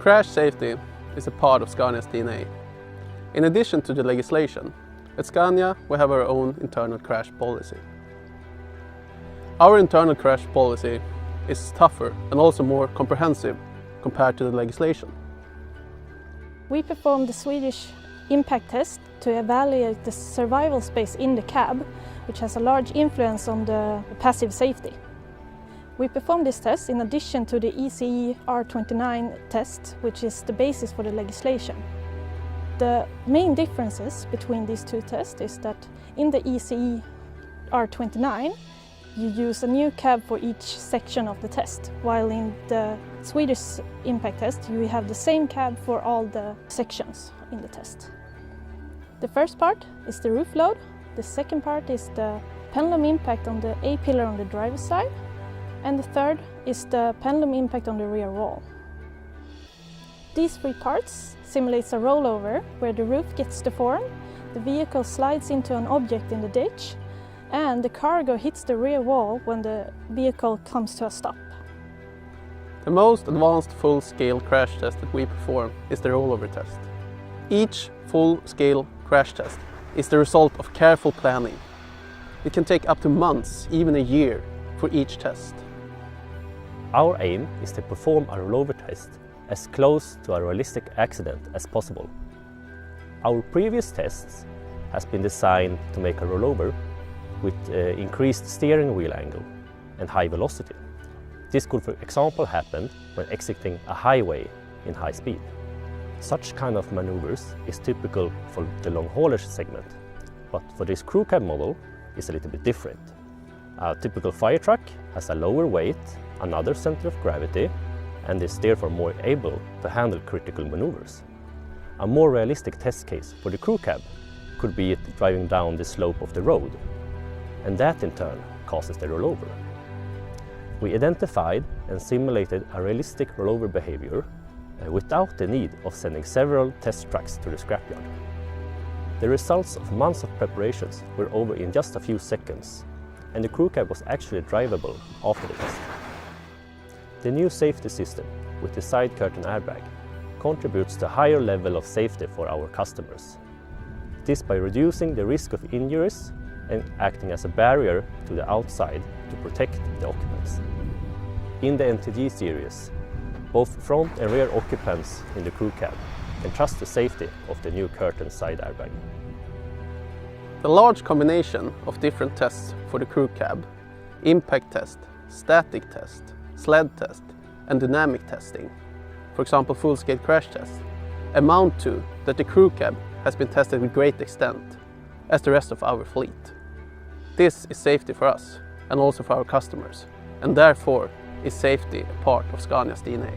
Crash safety is a part of Scania's DNA. In addition to the legislation, at Scania we have our own internal crash policy. Our internal crash policy is tougher and also more comprehensive compared to the legislation. We performed the Swedish impact test to evaluate the survival space in the cab, which has a large influence on the passive safety. We performed this test in addition to the ECE R29 test, which is the basis for the legislation. The main differences between these two tests is that in the ECE R29 you use a new cab for each section of the test, while in the Swedish impact test you have the same cab for all the sections in the test. The first part is the roof load, the second part is the pendulum impact on the A-pillar on the driver's side, and the third is the pendulum impact on the rear wall. These three parts simulates a rollover where the roof gets deformed, the vehicle slides into an object in the ditch, and the cargo hits the rear wall when the vehicle comes to a stop. The most advanced full-scale crash test that we perform is the rollover test. Each full-scale crash test is the result of careful planning. It can take up to months, even a year, for each test. Our aim is to perform a rollover test as close to a realistic accident as possible. Our previous tests has been designed to make a rollover with increased steering wheel angle and high velocity. This could, for example, happen when exiting a highway in high speed. Such kind of maneuvers is typical for the long haulage segment, but for this crew cab model is a little bit different. A typical fire truck has a lower weight, another center of gravity, and is therefore more able to handle critical maneuvers. A more realistic test case for the crew cab could be it driving down the slope of the road, and that in turn causes the rollover. We identified and simulated a realistic rollover behavior without the need of sending several test trucks to the scrapyard. The results of months of preparations were over in just a few seconds, and the crew cab was actually drivable after the test. The new safety system with the side curtain airbag contributes to a higher level of safety for our customers. This by reducing the risk of injuries and acting as a barrier to the outside to protect the occupants. In the NTG series, both front and rear occupants in the crew cab can trust the safety of the new curtain side airbag. The large combination of different tests for the crew cab, impact test, static test, sled test and dynamic testing, for example full-scale crash test, amount to that the crew cab has been tested with great extent, as the rest of our fleet. This is safety for us and also for our customers, and therefore is safety a part of Scania's DNA.